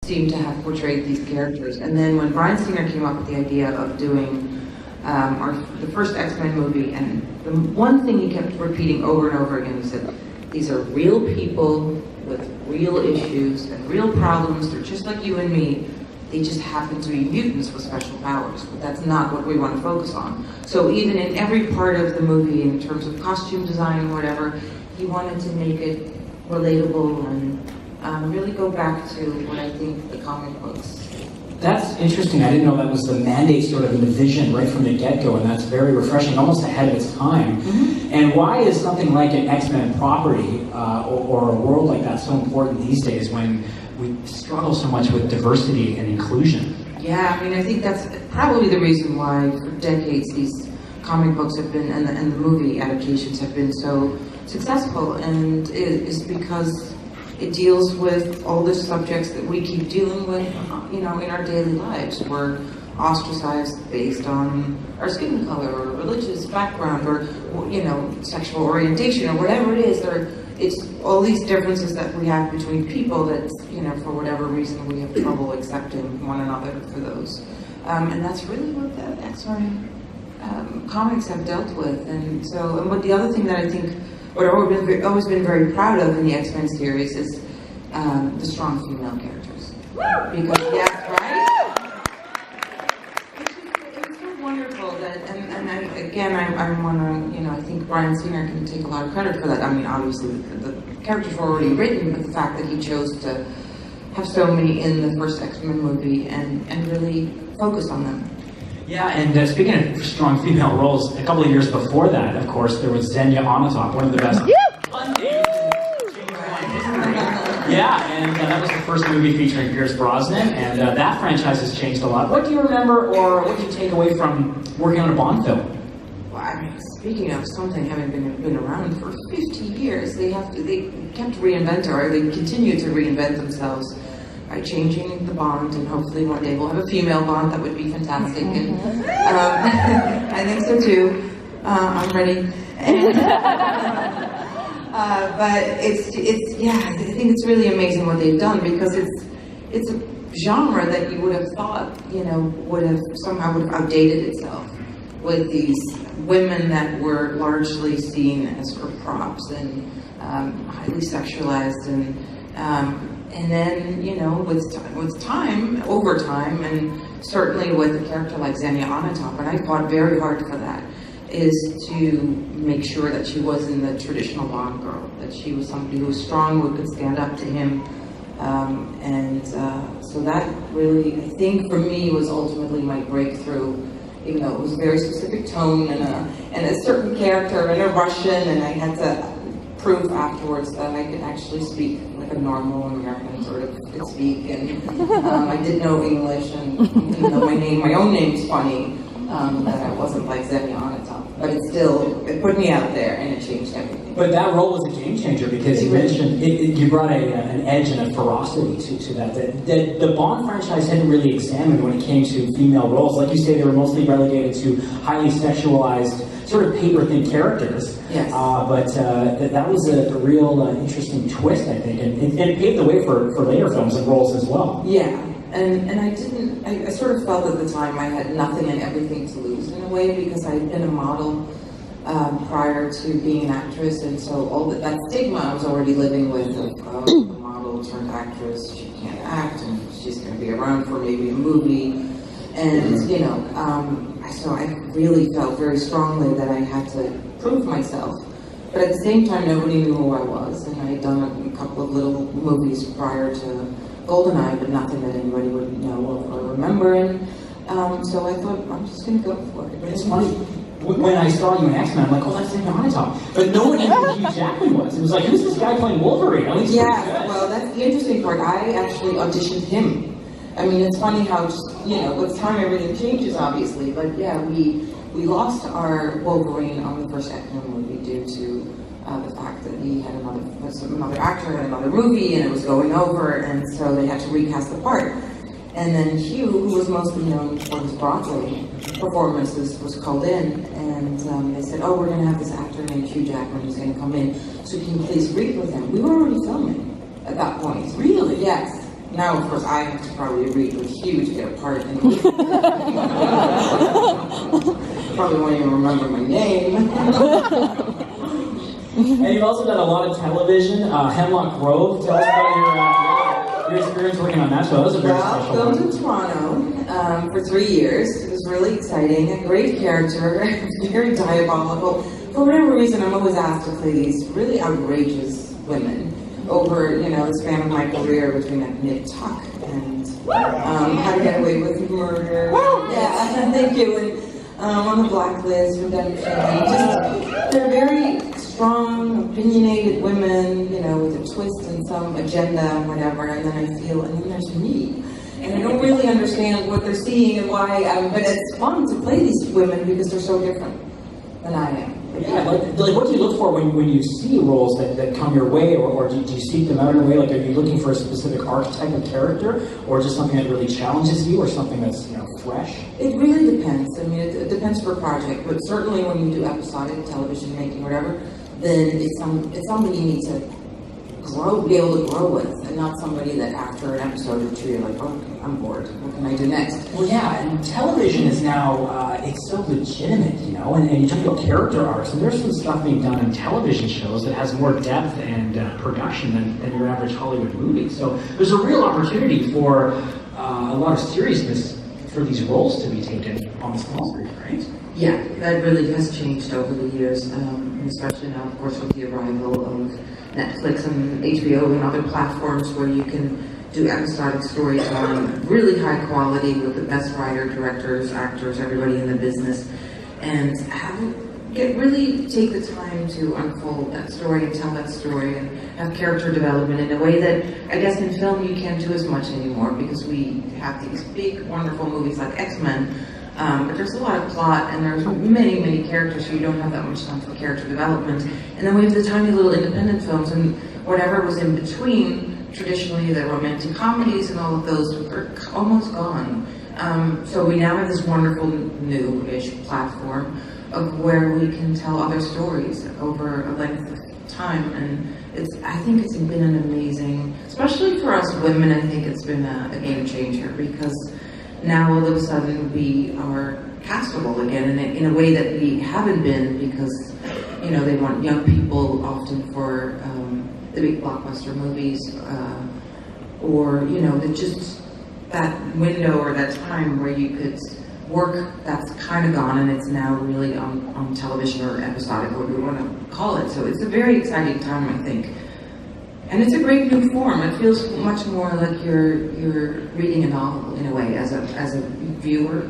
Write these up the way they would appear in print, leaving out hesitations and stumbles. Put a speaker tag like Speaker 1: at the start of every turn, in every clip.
Speaker 1: seem to have portrayed these characters. And then when Bryan Singer came up with the idea of doing the first X-Men movie, and the one thing he kept repeating over and over again, he said, these are real people with real issues and real problems. They're just like you and me. They just happen to be mutants with special powers, but that's not what we want to focus on. So even in every part of the movie, in terms of costume design and whatever, he wanted to make it relatable and really go back to what I think the comic books.
Speaker 2: That's interesting. I didn't know that was the mandate sort of in the vision right from the get-go, and that's very refreshing, almost ahead of its time. Mm-hmm. And why is something like an X-Men property or a world like that so important these days when we struggle so much with diversity and inclusion?
Speaker 1: Yeah, I mean, I think that's probably the reason why for decades these comic books have been, and the movie adaptations have been so successful, and it is because it deals with all the subjects that we keep dealing with, you know, in our daily lives. We're ostracized based on our skin color or religious background or, you know, sexual orientation or whatever it is. It's all these differences that we have between people that, you know, for whatever reason we have trouble accepting one another for those. And that's really what the X-Men comics have dealt with. And what the other thing that I think what I've always been very proud of in the X-Men series is the strong female characters. Because, yeah, right? It's so wonderful that, I'm wondering, you know, I think Bryan Singer can take a lot of credit for that. I mean, obviously, the characters were already written, but the fact that he chose to have so many in the first X-Men movie and really focus on them.
Speaker 2: Yeah, and speaking of strong female roles, a couple of years before that, of course, there was Xenia Onatopp, one of the best fun names in James Bond history. Yeah, and that was the first movie featuring Pierce Brosnan, and that franchise has changed a lot. What do you remember, or what do you take away from working on a Bond film?
Speaker 1: Well, I mean, speaking of something having been around for 50 years, they kept reinventing, or they continue to reinvent themselves by changing the Bond, and hopefully one day we'll have a female Bond. That would be fantastic. And I think so too. I'm ready. But I think it's really amazing what they've done, because it's a genre that you would have thought, you know, would have outdated itself with these women that were largely seen as sort of props and highly sexualized and then, you know, with time, over time, and certainly with a character like Xenia Onatopp, and I fought very hard for that, is to make sure that she wasn't the traditional Bond girl, that she was somebody who was strong, who could stand up to him, so that really, I think, for me, was ultimately my breakthrough, even though it was a very specific tone and a certain character and a Russian, and I had to prove afterwards that I could actually speak like a normal American sort of could speak, and I did know English, and even though my own name's funny, that I wasn't like Xenia Onatopp, but it put me out there, and it changed everything.
Speaker 2: But that role was a game changer, because you mentioned you brought an edge and a ferocity to that the Bond franchise hadn't really examined when it came to female roles. Like you say, they were mostly relegated to highly sexualized, sort of paper-thin characters.
Speaker 1: Yes.
Speaker 2: But that was a real interesting twist, I think, and it paved the way for later films and roles as well.
Speaker 1: Yeah, and I sort of felt at the time I had nothing and everything to lose in a way, because I had been a model prior to being an actress, and so all that stigma I was already living with of a model turned actress, she can't act, and she's going to be around for maybe a movie, and you know, so I really felt very strongly that I had to prove myself. But at the same time, nobody knew who I was, and I had done a couple of little movies prior to GoldenEye, but nothing that anybody would know or remember. And so I thought, I'm just going to go for it.
Speaker 2: But it's funny, when I saw you in X-Men, I'm like, oh, that's Xenia Onatopp. But no one knew who Hugh Jackman was. It was like, who's this guy playing Wolverine? At least
Speaker 1: well, that's the interesting part. I actually auditioned him. I mean, it's funny how just, you know, with time everything changes, obviously. But yeah, we lost our Wolverine on the first X-Men movie due to the fact that he had another actor in another movie, and it was going over, and so they had to recast the part. And then Hugh, who was mostly known for his Broadway performances, was called in, and they said, oh, we're going to have this actor named Hugh Jackman who's going to come in, so can you please read with him? We were already filming at that point.
Speaker 2: Really?
Speaker 1: Yes. Now, of course, I have to probably read with Hugh to get a part in probably won't even remember my name.
Speaker 2: And you've also done a lot of television. Hemlock Grove. Tell us about your experience working on that show. That was a very special
Speaker 1: filmed
Speaker 2: one.
Speaker 1: in Toronto for 3 years. It was really exciting. A great character, very diabolical. For whatever reason, I'm always asked to play these really outrageous women over, the span of my career between Nip Tuck and How to Get Away with Murder. Yeah, thank you. And on the Blacklist, Redemption. Just, they're very strong, opinionated women, with a twist and some agenda and whatever. And then there's me. And I don't really understand what they're seeing and why, but it's fun to play these women because they're so different than I am.
Speaker 2: Yeah, like what do you look for when you see roles that come your way, or do you seek them out in a way? Like, are you looking for a specific archetype of character, or just something that really challenges you, or something that's fresh?
Speaker 1: It really depends. I mean, it depends per project, but certainly when you do episodic television making, whatever, then it's something you need to be able to grow with, and not somebody that after an episode or two you're like, oh, I'm bored. What can I do next?
Speaker 2: Well, yeah, and television is now, it's so legitimate, and you talk about character arcs, and there's some stuff being done in television shows that has more depth and production than your average Hollywood movie. So there's a real opportunity for a lot of seriousness for these roles to be taken on the small screen, right?
Speaker 1: Yeah, that really has changed over the years, especially now, of course, with the arrival of Netflix and HBO and other platforms where you can do episodic storytelling, really high quality with the best writer, directors, actors, everybody in the business, and really take the time to unfold that story and tell that story and have character development in a way that I guess in film you can't do as much anymore because we have these big, wonderful movies like X-Men. But there's a lot of plot, and there's many, many characters, so you don't have that much time for character development. And then we have the tiny little independent films, and whatever was in between, traditionally the romantic comedies and all of those are almost gone. So we now have this wonderful new-ish platform of where we can tell other stories over a length of time, and I think it's been an amazing, especially for us women, I think it's been a game changer because now all of a sudden we are castable again in a way that we haven't been because, they want young people often for the big blockbuster movies or, just that window or that time where you could work that's kind of gone and it's now really on television or episodic, what we want to call it. So it's a very exciting time, I think. And it's a great new form. It feels much more like you're reading a novel in a way as a viewer,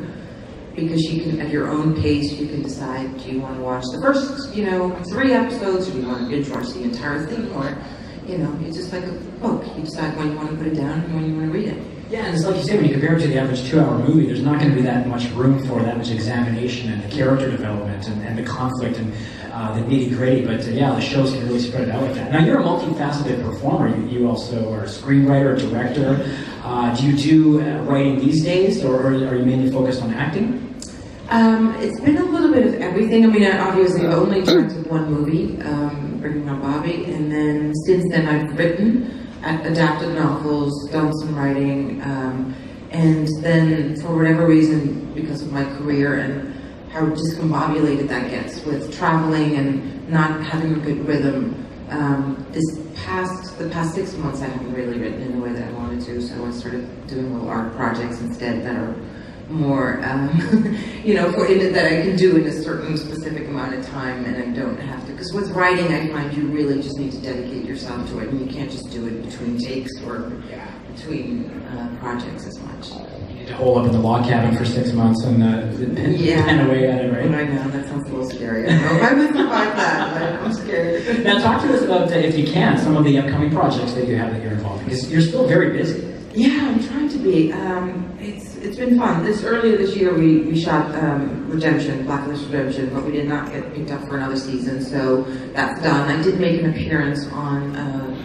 Speaker 1: because you can, at your own pace, you can decide, do you want to watch the first, 3 episodes, or do you want to binge watch the entire thing, or, it's just like a book. You decide when you want to put it down and when you want to read it.
Speaker 2: Yeah, and it's like you say, when you compare it to the average 2-hour movie, there's not going to be that much room for that much examination and the character development and the conflict and the nitty-gritty, but yeah, the shows can really spread it out like that. Now, you're a multifaceted performer. You also are a screenwriter, director. Do you do writing these days, or are you mainly focused on acting?
Speaker 1: It's been a little bit of everything. I mean, obviously, I've only directed one movie, Bringing on Bobby, and then since then I've written, adapted novels, done some writing, and then for whatever reason, because of my career and how discombobulated that gets with traveling and not having a good rhythm, the past 6 months I haven't really written in the way that I wanted to, so I started doing little art projects instead that are more, that I can do in a certain specific amount of time, and I don't have to. Because with writing, I find you really just need to dedicate yourself to it, and you can't just do it between takes or between projects as much.
Speaker 2: You need to hole up in the log cabin for 6 months and pen away at it, right?
Speaker 1: I know, that sounds a little scary. I don't know if I would survive that, but I'm scared.
Speaker 2: Now, talk to us about, if you can, some of the upcoming projects that you have that you're involved in, because you're still very busy.
Speaker 1: Yeah, I'm trying to be. It's been fun. Earlier this year we shot Redemption, Blacklist Redemption, but we did not get picked up for another season, so that's done. I did make an appearance on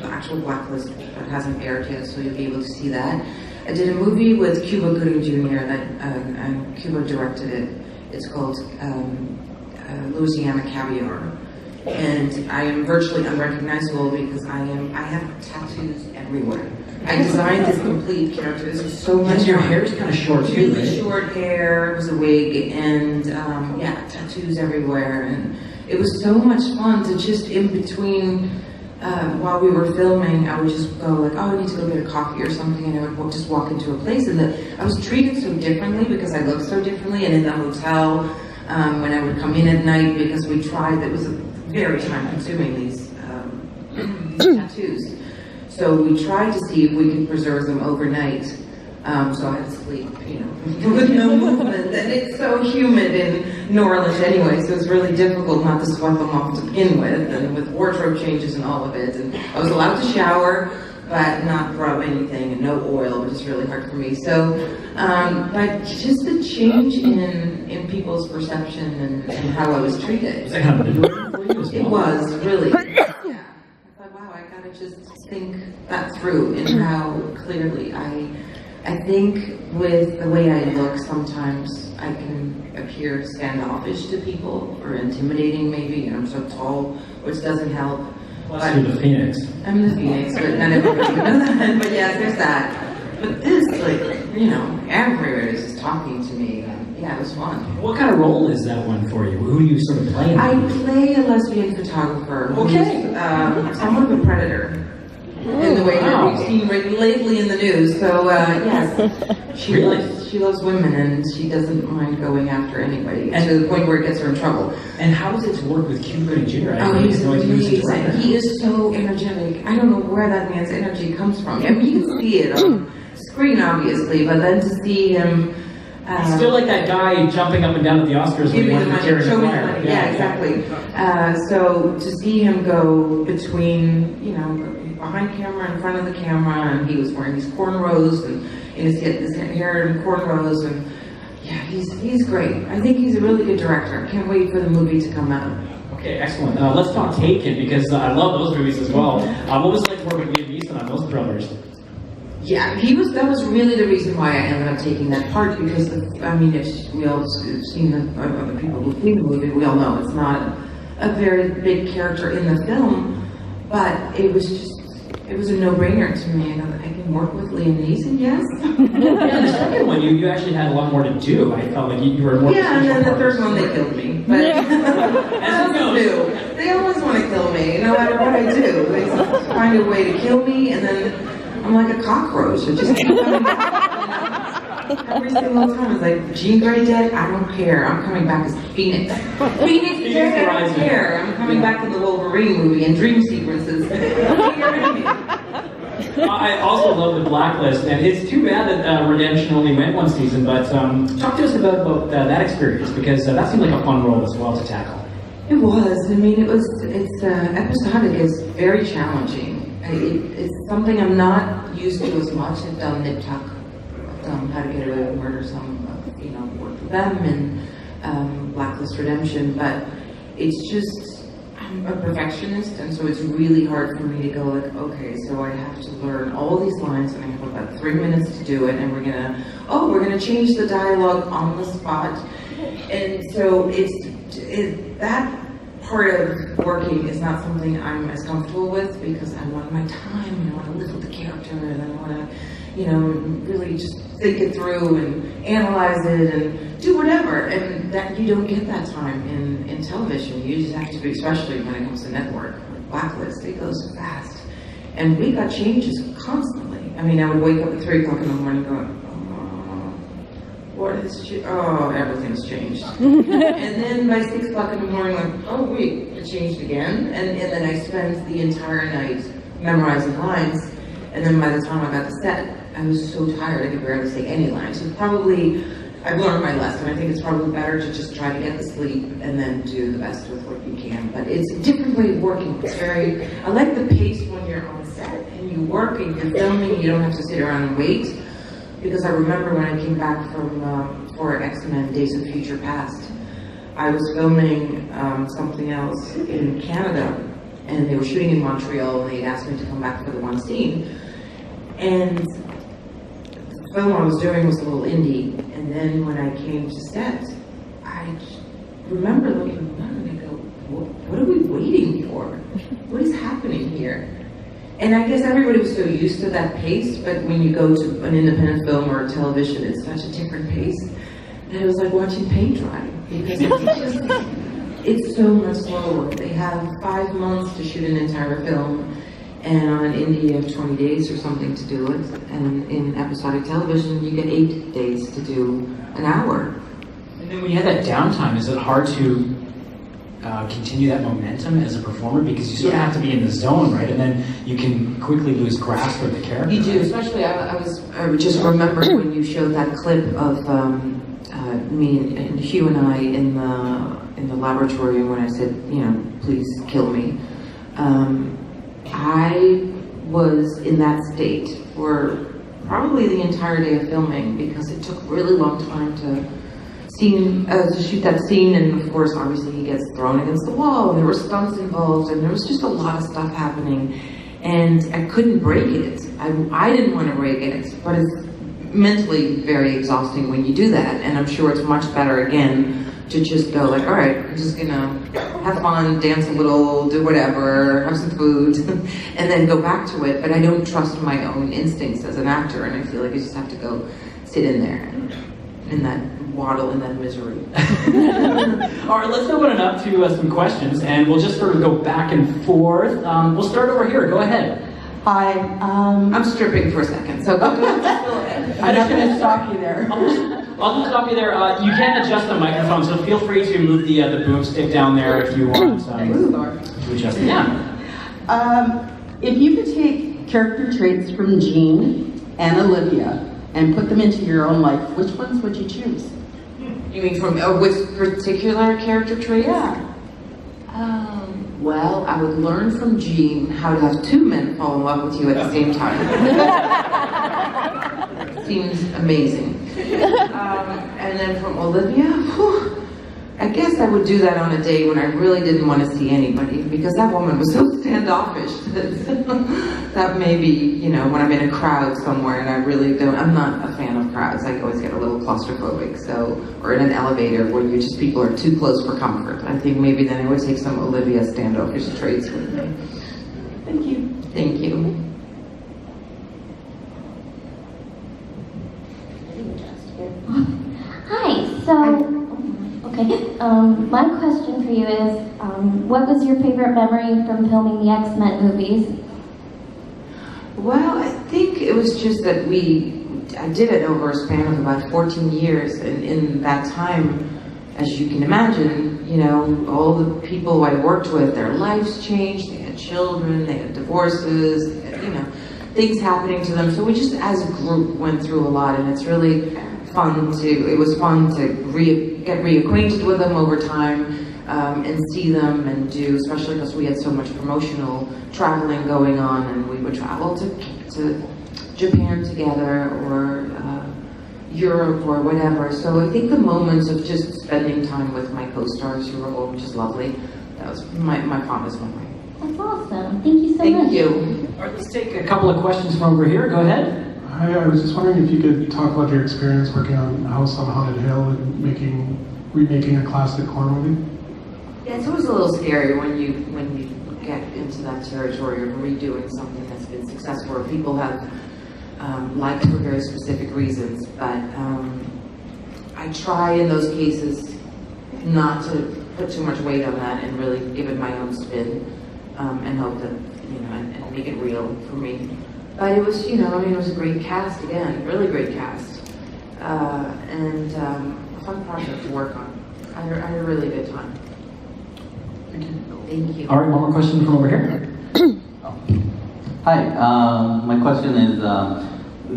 Speaker 1: the actual Blacklist that hasn't aired yet, so you'll be able to see that. I did a movie with Cuba Gooding Jr. and Cuba directed it. It's called Louisiana Caviar, and I am virtually unrecognizable because I have tattoos everywhere. I designed this complete character. This was so much
Speaker 2: And your
Speaker 1: fun.
Speaker 2: hair's kind of short too,
Speaker 1: Really
Speaker 2: right?
Speaker 1: short hair, it was a wig, and yeah, tattoos everywhere. And it was so much fun to just in between, while we were filming, I would just go like, oh, I need to go get a coffee or something, and I would just walk into a place. And I was treated so differently because I looked so differently. And in the hotel, when I would come in at night, because we tried, it was very time consuming, these tattoos. So we tried to see if we could preserve them overnight. So I had to sleep, you know, with no movement. And it's so humid in New Orleans anyway, so it's really difficult not to sweat them off to begin with, and with wardrobe changes and all of it. And I was allowed to shower, but not rub anything, and no oil, which is really hard for me. So, but just the change in people's perception and how I was treated.
Speaker 2: Was that kind of liberating for you as well?
Speaker 1: It was, really. Yeah. I thought, wow, I gotta just think that through and how clearly I think with the way I look, sometimes I can appear standoffish to people or intimidating maybe, and I'm so tall, which doesn't help.
Speaker 2: Plus you're the Phoenix.
Speaker 1: I'm the Phoenix, but not everybody knows that. But yeah, there's that. But this, like, you know, everywhere is just talking to me. And yeah, it was fun.
Speaker 2: What kind of role is that one for you? Who do you sort of play in that
Speaker 1: I
Speaker 2: movie?
Speaker 1: play a lesbian photographer
Speaker 2: Okay.
Speaker 1: who's somewhat of a predator in the way that we've seen lately in the news. So yes, she loves women, and she doesn't mind going after anybody, and to the point where it gets her in trouble.
Speaker 2: And how is it to work with Cuba Gooding Jr.?
Speaker 1: Oh, he's amazing. He is so energetic. I don't know where that man's energy comes from. I mean, you can see it on screen, obviously, but then to see him.
Speaker 2: He's still like that guy jumping up and down at the Oscars when
Speaker 1: Give
Speaker 2: he
Speaker 1: me
Speaker 2: won
Speaker 1: the
Speaker 2: for
Speaker 1: money,
Speaker 2: Jerry
Speaker 1: show me the
Speaker 2: Maguire.
Speaker 1: money. Yeah, exactly. So to see him go between, you know, behind camera, in front of the camera, and he was wearing these cornrows and his hair in cornrows, and yeah, he's great. I think he's a really good director. I can't wait for the movie to come out.
Speaker 2: Okay, excellent. Let's talk Taken, because I love those movies as well. What was it like to work with Liam Neeson on those thrillers?
Speaker 1: Yeah, that was really the reason why I ended up taking that part, because I mean, if we all have seen the people who've seen the movie, we all know it's not a very big character in the film, but it was a no-brainer to me. I can work with Liam Neeson, yes.
Speaker 2: Yeah, the second one, you actually had a lot more to do. I felt like you were more.
Speaker 1: Yeah, and then the third one they killed me. But
Speaker 2: As it goes.
Speaker 1: they always want to kill me, no matter what I do. They find a way to kill me, and then I'm like a cockroach. I just keep coming back. Every single time, it's like, Jean Grey dead? I don't care. I'm coming back as Phoenix. Phoenix dead? I don't care. I'm coming back in the Wolverine movie and dream sequences.
Speaker 2: I also love The Blacklist, and it's too bad that Redemption only went one season, but talk to us about that experience, because that seemed like a fun role as well to tackle.
Speaker 1: It was. I mean, it's episodic. It's very challenging. It's something I'm not used to as much. I've done Nip Tuck, I've done How to Get Away with Murder, worked with them, and Blacklist Redemption, but it's just, I'm a perfectionist, and so it's really hard for me to go like, okay, so I have to learn all these lines, and I have about 3 minutes to do it, and we're gonna change the dialogue on the spot, and so that part of working is not something I'm as comfortable with, because I want my time, and I want to live with the character, and I want to, really just think it through and analyze it and do whatever. And that you don't get that time in television. You just have to be, especially when it comes to network. Blacklist, it goes fast. And we got changes constantly. I mean, I would wake up at 3 o'clock in the morning going, everything's changed. And then by 6 o'clock in the morning, like, oh wait, it changed again. And then I spent the entire night memorizing lines. And then by the time I got to set, I was so tired I could barely say any lines. So probably, I've learned my lesson. I think it's probably better to just try to get the sleep and then do the best with what you can. But it's a different way of working. I like the pace when you're on set and you work and you're filming, you don't have to sit around and wait. Because I remember when I came back for X-Men Days of Future Past, I was filming something else in Canada, and they were shooting in Montreal, and they asked me to come back for the one scene. And the film I was doing was a little indie, and then when I came to set, I remember looking around and I go, what are we waiting for? What is happening here? And I guess everybody was so used to that pace, but when you go to an independent film or television, it's such a different pace. And it was like watching paint dry, because it's so much slower. They have 5 months to shoot an entire film, and on an indie you have 20 days or something to do it. And in episodic television, you get 8 days to do an hour.
Speaker 2: And then when you have that downtime, is it hard to continue that momentum as a performer, because you sort of have to be in the zone, right? And then you can quickly lose grasp of the character.
Speaker 1: You do, especially I just remembered when you showed that clip of me and Hugh and I in the laboratory when I said, please kill me. I was in that state for probably the entire day of filming, because it took a really long time to shoot that scene, and of course, obviously, he gets thrown against the wall, and there were stunts involved, and there was just a lot of stuff happening, and I couldn't break it. I didn't want to break it, but it's mentally very exhausting when you do that, and I'm sure it's much better again to just go like, all right, I'm just gonna have fun, dance a little, do whatever, have some food, and then go back to it. But I don't trust my own instincts as an actor, and I feel like I just have to go sit in there, in that waddle in that misery.
Speaker 2: All right, let's open it up to some questions, and we'll just sort of go back and forth. We'll start over here. Go ahead.
Speaker 3: Hi.
Speaker 1: I'm stripping for a second, so go ahead.
Speaker 3: I'm not going to stop you there.
Speaker 2: I'll just stop you there. You can adjust the microphone, so feel free to move the boomstick down there if you want to adjust it. Yeah.
Speaker 3: If you could take character traits from Jean and Olivia and put them into your own life, which ones would you choose?
Speaker 1: You mean from which particular character traits?
Speaker 3: Yeah.
Speaker 1: Well, I would learn from Jean how to have 2 men fall in love with you at the same time. Seems amazing. And then from Olivia, I guess I would do that on a day when I really didn't want to see anybody, because that woman was so standoffish that maybe, when I'm in a crowd somewhere and I'm not a fan of crowds. I always get a little claustrophobic, or in an elevator where people are too close for comfort. I think maybe then I would take some Olivia standoffish traits with me.
Speaker 3: Thank you.
Speaker 1: Thank you.
Speaker 4: Hi, my question for you is, what was your favorite memory from filming the X-Men movies?
Speaker 1: Well, I think it was just that I did it over a span of about 14 years, and in that time, as you can imagine, all the people I worked with, their lives changed, they had children, they had divorces, things happening to them, so we just as a group went through a lot, and it's really it was fun to get reacquainted with them over time, and see them and especially because we had so much promotional traveling going on, and we would travel to Japan together, or Europe, or whatever. So I think the moments of just spending time with my co-stars, who were all just lovely, that was my fondest memory.
Speaker 4: That's awesome. Thank you so much.
Speaker 1: Thank you.
Speaker 2: All right, let's take a couple of questions from over here. Go ahead.
Speaker 5: Hi, I was just wondering if you could talk about your experience working on House on Haunted Hill and remaking a classic horror movie.
Speaker 1: Yeah, it's always a little scary when you get into that territory of redoing something that's been successful, or people have liked for very specific reasons. But I try in those cases not to put too much weight on that and really give it my own spin, and hope that and make it real for me. But it was, it was a great cast again, really great cast, and a fun project to work on. I had a really good time.
Speaker 5: Thank you.
Speaker 1: Thank you.
Speaker 2: All right, one more question from over here.
Speaker 6: Hi, my question is,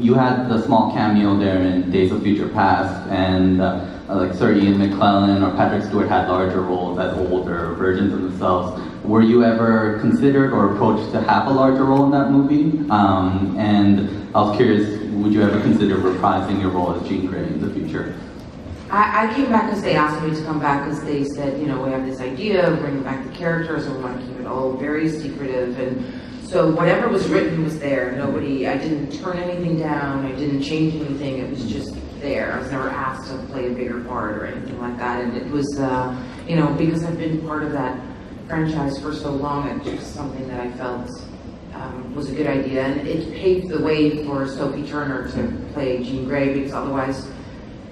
Speaker 6: you had the small cameo there in Days of Future Past, and like Sir Ian McKellen or Patrick Stewart had larger roles as older versions of themselves. Were you ever considered or approached to have a larger role in that movie? And I was curious, would you ever consider reprising your role as Jean Grey in the future?
Speaker 1: I came back because they asked me to come back, because they said, we have this idea of bringing back the characters, and we want to keep it all very secretive. And so whatever was written was there. I didn't turn anything down. I didn't change anything. It was just there. I was never asked to play a bigger part or anything like that. And it was, because I've been part of that franchise for so long, it's just something that I felt was a good idea, and it paved the way for Sophie Turner to play Jean Grey, because otherwise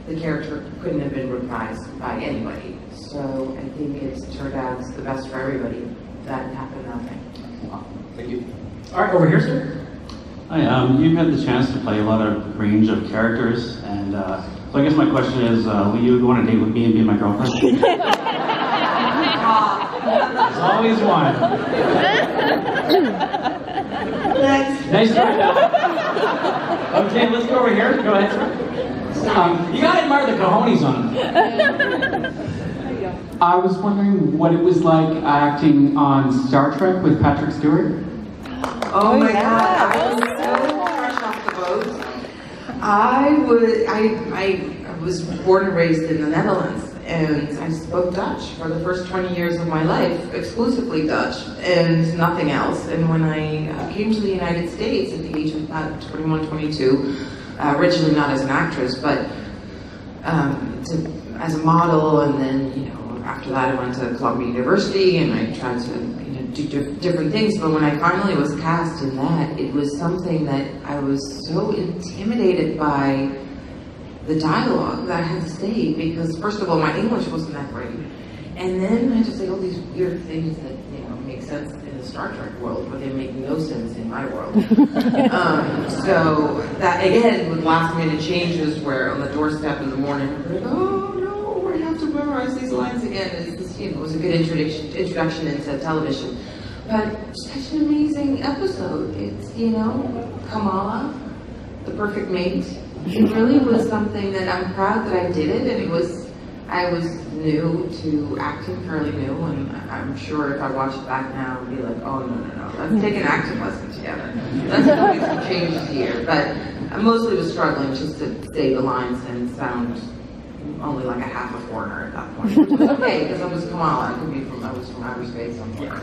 Speaker 1: the character couldn't have been reprised by anybody. So I think it's turned out the best for everybody. That happened that way.
Speaker 6: Thank you.
Speaker 2: All right, over here, sir.
Speaker 7: Hi, you've had the chance to play a lot of range of characters, and so I guess my question is, will you go on a date with me and be my girlfriend?
Speaker 2: There's always one.
Speaker 1: Next.
Speaker 2: Nice try, Val. Okay, let's go over here. Go ahead, sir. You gotta admire the cojones on him.
Speaker 8: I was wondering what it was like acting on Star Trek with Patrick Stewart.
Speaker 1: Oh my God, I was so fresh off the boat. I was born and raised in the Netherlands, and I spoke Dutch for the first 20 years of my life, exclusively Dutch, and nothing else. And when I came to the United States at the age of about 21, 22, originally not as an actress, but as a model, and then, after that I went to Columbia University, and I tried to do different things, but when I finally was cast in that, it was something that I was so intimidated by the dialogue that I had to say, because first of all, my English wasn't that great, and then I had to say all these weird things that make sense in the Star Trek world, but they make no sense in my world. So that again with last minute changes, where on the doorstep in the morning, I'm like, oh no, I have to memorize these lines again. It was a good introduction into television. But such an amazing episode. It's, Kamala, the perfect mate. It really was something that I'm proud that I did it, and I was new to acting, fairly new, and I'm sure if I watch it back now, I'd be like, oh no, let's take an acting lesson together. Let's make some changes here. But I mostly was struggling just to say the lines and sound only like a half a foreigner at that point, which was okay, because I was Kamala. I was from outer space somewhere.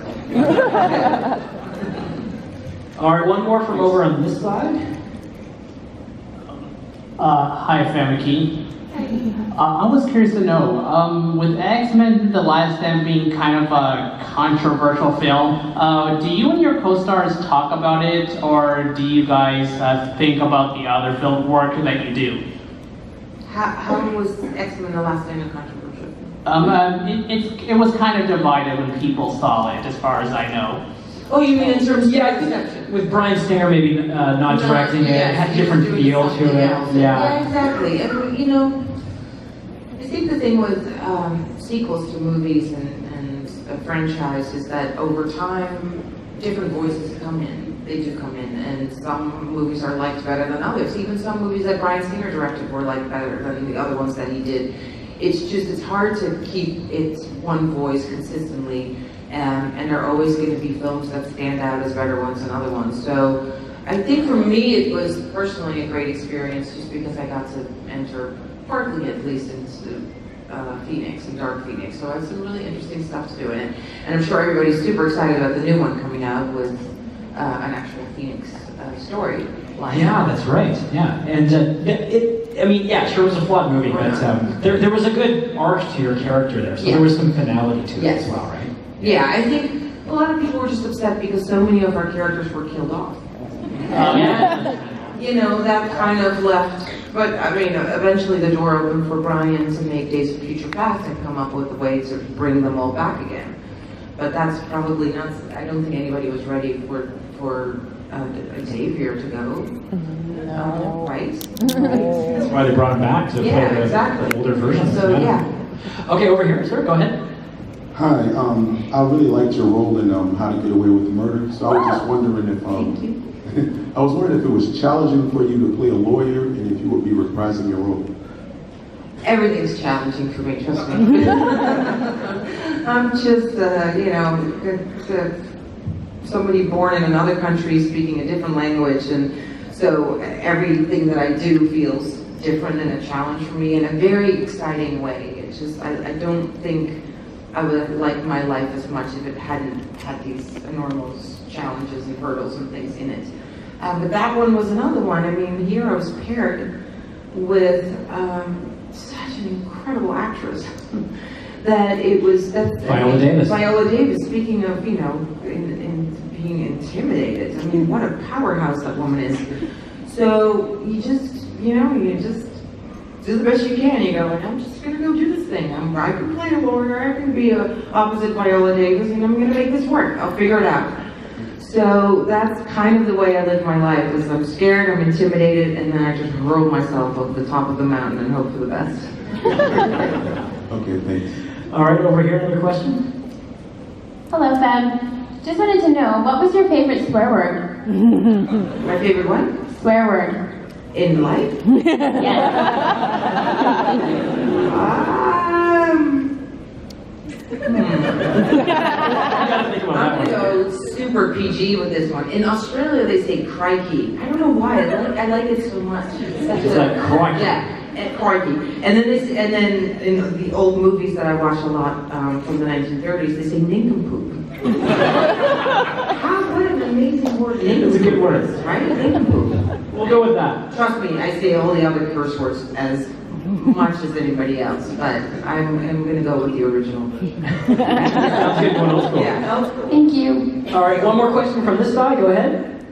Speaker 2: All right, one more from over on this side.
Speaker 8: Hi, Famiki. I was curious to know, with X-Men The Last Stand being kind of a controversial film, do you and your co-stars talk about it, or do you guys think about the other film work that you do?
Speaker 1: How was X-Men The Last Stand controversial?
Speaker 8: It was kind of divided when people saw it, as far as I know.
Speaker 1: Oh, you mean in terms of
Speaker 2: perception? With Brian Singer maybe not directing it, it had a different feel to it.
Speaker 1: Yeah, exactly. And I think the thing with sequels to movies and a franchise is that over time, different voices come in. They do come in, and some movies are liked better than others. Even some movies that Brian Singer directed were liked better than the other ones that he did. It's hard to keep its one voice consistently, and there are always going to be films that stand out as better ones than other ones. So I think for me it was personally a great experience, just because I got to enter, partly at least, into Phoenix and Dark Phoenix. So I had some really interesting stuff to do in it, and I'm sure everybody's super excited about the new one coming out with an actual Phoenix story.
Speaker 2: Yeah, that's right. Yeah, and sure, it was a flawed movie, but there was a good arc to your character there, so there was some finality to it as well, right?
Speaker 1: Yeah, I think a lot of people were just upset because so many of our characters were killed off. That kind of left, but eventually the door opened for Brian to make Days of Future Past and come up with a way to bring them all back again. But that's probably not, I don't think anybody was ready for Xavier to go. No. Right?
Speaker 2: That's why they brought him back to play the older version.
Speaker 1: So,
Speaker 2: Okay, over here, sir, go ahead.
Speaker 9: Hi, I really liked your role in How to Get Away with Murder. So I was just wondering if I was wondering if it was challenging for you to play a lawyer, and if you would be reprising your role.
Speaker 1: Everything's challenging for me, trust me. I'm just, somebody born in another country speaking a different language, and so everything that I do feels different and a challenge for me in a very exciting way. It's just, I don't think I would have liked my life as much if it hadn't had these enormous challenges and hurdles and things in it. But that one was another one. Here I was paired with such an incredible actress that's
Speaker 2: Viola Davis.
Speaker 1: Viola Davis. Speaking of, in being intimidated. I mean, what a powerhouse that woman is. So you just do the best you can. You go, like, I'm just gonna go do this thing. I can play a lawyer, I can be opposite Viola Davis, and I'm gonna make this work. I'll figure it out. So that's kind of the way I live my life, is I'm scared, I'm intimidated, and then I just hurl myself off the top of the mountain and hope for the best.
Speaker 9: Okay, thanks.
Speaker 2: All right, over here, another question?
Speaker 4: Hello, Fab. Just wanted to know, what was your favorite swear word?
Speaker 1: My favorite one?
Speaker 4: Swear word.
Speaker 1: In life?
Speaker 4: Yes.
Speaker 1: I'm gonna go super PG with this one. In Australia, they say crikey. I don't know why. I like it so much.
Speaker 2: It's like crikey.
Speaker 1: Yeah, and crikey. And then in the old movies that I watch a lot from the 1930s, they say nincompoop. What an amazing word.
Speaker 2: It's a good word.
Speaker 1: Right? Nincompoop.
Speaker 2: We'll go with that.
Speaker 1: Trust me, I say all the other curse words as much as anybody else, but I'm going to go with the original.
Speaker 2: Sounds good. One old school.
Speaker 1: Yeah, old school.
Speaker 4: Thank you.
Speaker 2: All right, one more question from this side. Go ahead.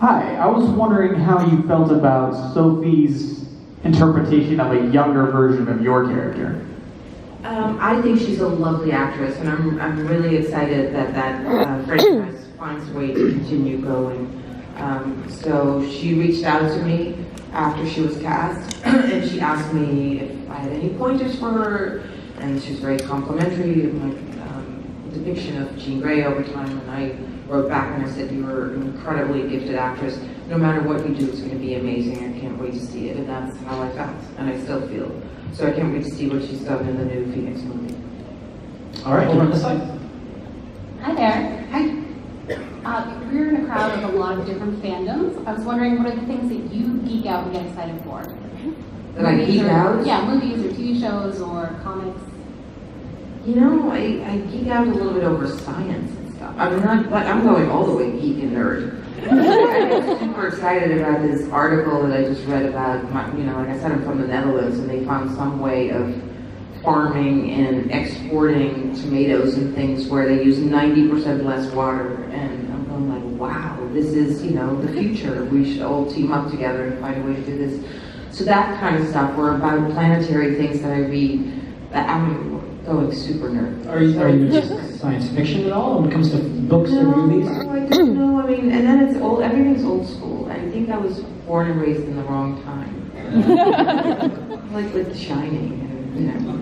Speaker 10: Hi, I was wondering how you felt about Sophie's interpretation of a younger version of your character.
Speaker 1: I think she's a lovely actress, and I'm really excited that franchise finds a way to continue going. So she reached out to me after she was cast, and she asked me if I had any pointers for her, and she was very complimentary of my depiction of Jean Grey over time, and I wrote back and I said, "You're an incredibly gifted actress. No matter what you do, it's going to be amazing. I can't wait to see it." And that's how I felt, and I still feel. So I can't wait to see what she's done in the new Phoenix movie.
Speaker 2: All right, over on this side.
Speaker 11: Hi there.
Speaker 1: Hi.
Speaker 11: We're in a crowd of a lot of different fandoms. I was wondering, what are the things that you geek out and get excited for?
Speaker 1: That I geek out?
Speaker 11: Yeah, movies or TV shows or comics.
Speaker 1: You know, I geek out a little bit over science and stuff. I'm going all the way geek and nerd. I'm super excited about this article that I just read about, like I said, I'm from the Netherlands, and they found some way of farming and exporting tomatoes and things where they use 90% less water. And I'm going like, wow, this is, the future. We should all team up together and find a way to do this. So that kind of stuff, or about planetary things that I read, I'm going super nerd.
Speaker 2: Are you into science fiction at all when it comes to books or movies?
Speaker 1: No, I don't know. And then it's everything's old school. I think I was born and raised in the wrong time. Like with The Shining and,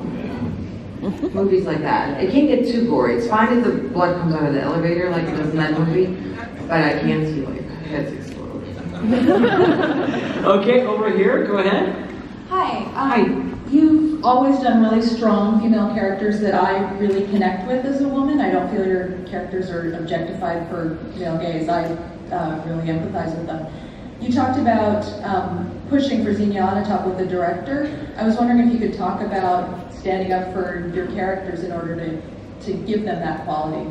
Speaker 1: movies like that. It can't get too gory. It's fine if the blood comes out of the elevator like it does in that movie, but I can't see like heads explode.
Speaker 2: Okay, over here, go ahead.
Speaker 12: Hi.
Speaker 1: Hi.
Speaker 12: You've always done really strong female characters that I really connect with as a woman. I don't feel your characters are objectified for male gaze. I really empathize with them. You talked about pushing for Xenia Onatopp with the director. I was wondering if you could talk about standing up for your characters in order to give them that quality.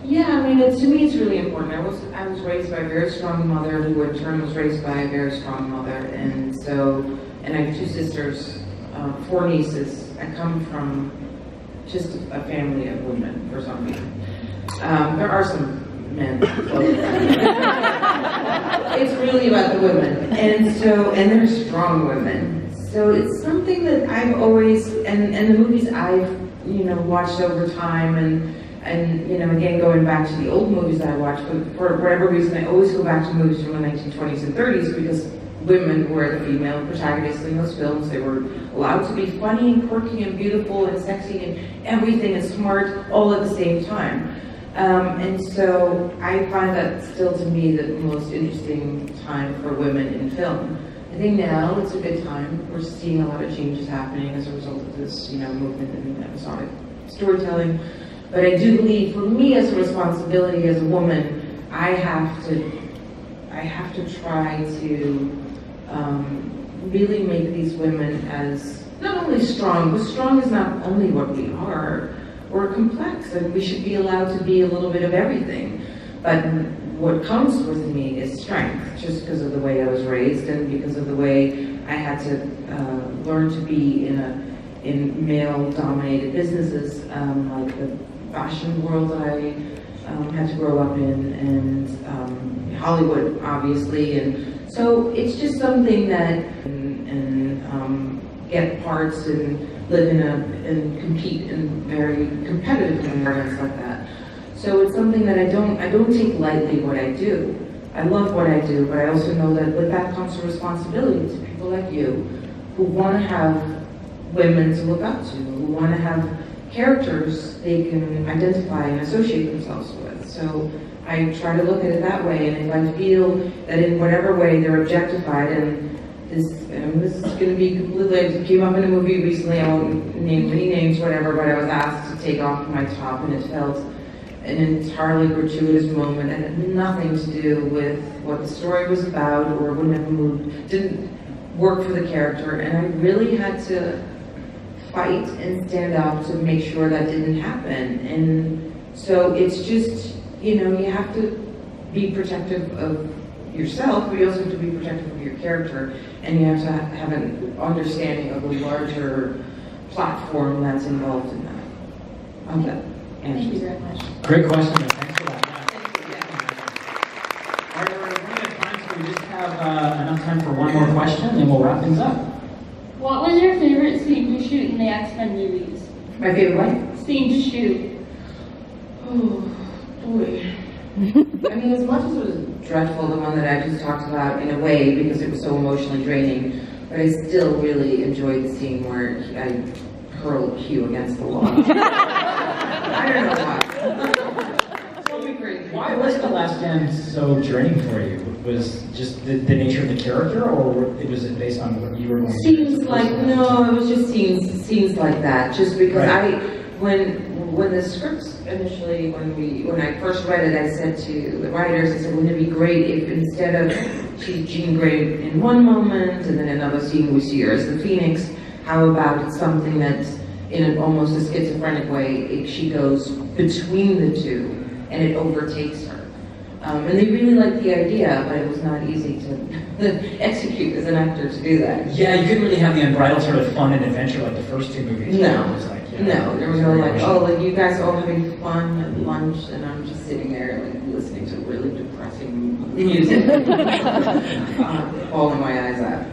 Speaker 1: Yeah, to me it's really important. I was raised by a very strong mother, who in turn was raised by a very strong mother, and I have two sisters, 4 nieces. I come from just a family of women for some reason. There are some men. It's really about the women, and they're strong women. So it's something that I've always, and the movies I've watched over time, and again going back to the old movies that I watched, but for whatever reason I always go back to movies from the 1920s and 30s because women were the female protagonists in those films. They were allowed to be funny and quirky and beautiful and sexy and everything and smart all at the same time. And so I find that still to me the most interesting time for women in film. I think now it's a good time. We're seeing a lot of changes happening as a result of this, movement in episodic storytelling. But I do believe, for me as a responsibility as a woman, I have to try to really make these women as not only strong, but strong is not only what we are. We're complex, and we should be allowed to be a little bit of everything. But what comes with me is strength, just because of the way I was raised and because of the way I had to learn to be in male-dominated businesses, like the fashion world that I had to grow up in, and Hollywood, obviously, and so it's just something that get parts and live in and compete in very competitive environments like that. So it's something that I don't take lightly what I do. I love what I do, but I also know that with that comes a responsibility to people like you who want to have women to look up to, who want to have characters they can identify and associate themselves with. So I try to look at it that way, and if I feel that in whatever way they're objectified, and this is going to be completely, I came up in a movie recently, I won't name any names, whatever, but I was asked to take off my top, and it felt an entirely gratuitous moment and had nothing to do with what the story was about or wouldn't have moved, didn't work for the character, and I really had to fight and stand up to make sure that didn't happen. And so it's just, you know, you have to be protective of yourself, but you also have to be protective of your character, and you have to have an understanding of the larger platform that's involved in that. Okay.
Speaker 11: Thank you very much.
Speaker 2: Great question. Thanks for that. All right, we're running out of time, so we just have enough time for one more question, and we'll wrap things up.
Speaker 13: What was your favorite scene to shoot in the X-Men movies?
Speaker 1: My favorite what?
Speaker 13: Scene to shoot.
Speaker 1: Oh, boy. I mean, as much as it was dreadful, the one that I just talked about in a way, because it was so emotionally draining, but I still really enjoyed the scene where I hurled Q against the wall. I don't know why.
Speaker 2: Why was The Last Stand so draining for you? Was just the nature of the character, or was it based on what you were going through?
Speaker 1: Scenes like, no, it was just scenes like that. Just because when the scripts initially, when I first read it, I said to the writers, I said, wouldn't it be great if instead of she's Jean Grey in one moment, and then another scene we see her as the Phoenix, how about it's something that in almost a schizophrenic way, she goes between the two, and it overtakes her. And they really liked the idea, but it was not easy to execute as an actor to do that.
Speaker 2: Yeah, you couldn't really have the unbridled sort of fun and adventure like the first two movies.
Speaker 1: No.
Speaker 2: It was like,
Speaker 1: No, there was no like, oh, like you guys all having fun at lunch, and I'm just sitting there like listening to really depressing music, bawling my eyes out.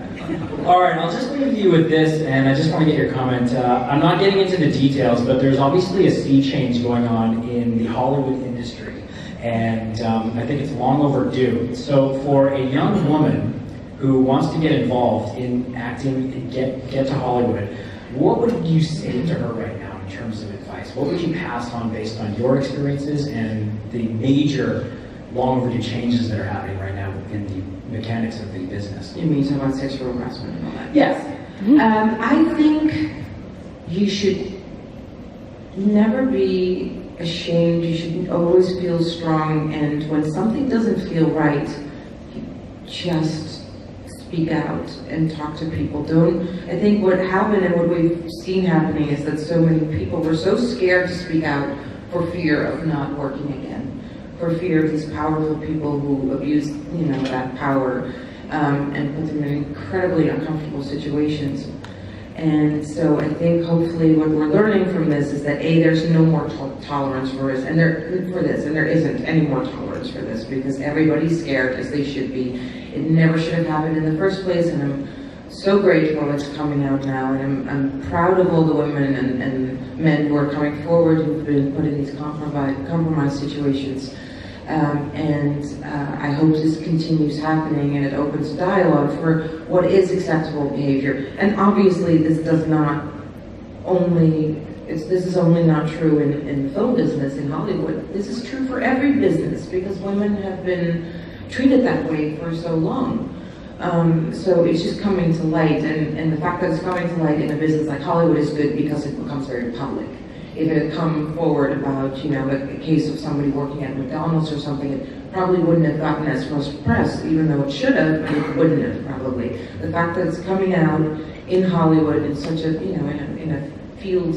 Speaker 2: All right, I'll just leave you with this, and I just want to get your comment. I'm not getting into the details, but there's obviously a sea change going on in the Hollywood industry, and I think it's long overdue. So for a young woman who wants to get involved in acting and get to Hollywood, what would you say to her right now in terms of advice? What would you pass on based on your experiences and the major long overdue changes that are happening right now in the mechanics of the business?
Speaker 1: You mean talking about sexual harassment and all that?
Speaker 2: Yes.
Speaker 1: I think you should never be ashamed. You should always feel strong, and when something doesn't feel right, you just speak out and talk to people. I think what happened and what we've seen happening is that so many people were so scared to speak out for fear of not working again, for fear of these powerful people who abuse, that power and put them in incredibly uncomfortable situations. And so I think hopefully what we're learning from this is that there's no more tolerance for this, and there isn't any more tolerance for this, because everybody's scared, as they should be. It never should have happened in the first place, and I'm so grateful it's coming out now, and I'm proud of all the women and men who are coming forward who've been put in these compromised situations. I hope this continues happening, and it opens dialogue for what is acceptable behavior. And obviously, this is only not true in the film business in Hollywood. This is true for every business, because women have been treated that way for so long. So it's just coming to light, and the fact that it's coming to light in a business like Hollywood is good because it becomes very public. If it had come forward about, a case of somebody working at McDonald's or something, it probably wouldn't have gotten as much press, even though it should have, but it wouldn't have probably. The fact that it's coming out in Hollywood in such a, in a field,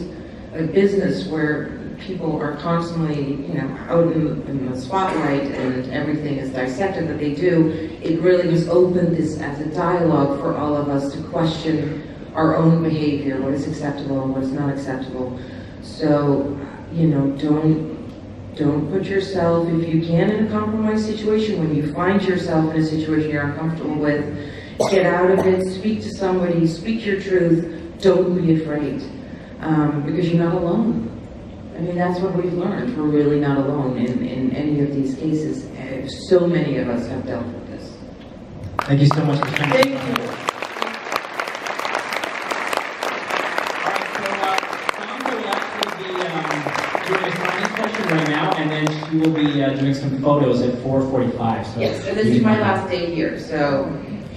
Speaker 1: a business where people are constantly, out in the spotlight and everything is dissected that they do, it really has opened this as a dialogue for all of us to question our own behavior, what is acceptable and what is not acceptable. So, Don't put yourself, if you can, in a compromised situation. When you find yourself in a situation you're uncomfortable with, get out of it, speak to somebody, speak your truth. Don't be afraid, because you're not alone. I mean, that's what we've learned. We're really not alone in any of these cases. So many of us have dealt with this.
Speaker 2: Thank you so much for spending
Speaker 1: Thank you.
Speaker 2: Doing a signing session right now, and then she will be doing some photos at 4:45. So
Speaker 1: Yes, and this is my last day here, so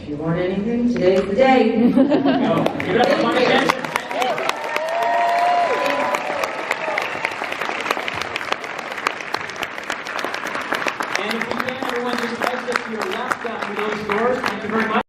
Speaker 1: if you want anything, today's the day.
Speaker 2: Go. Give it up for Monica Chen.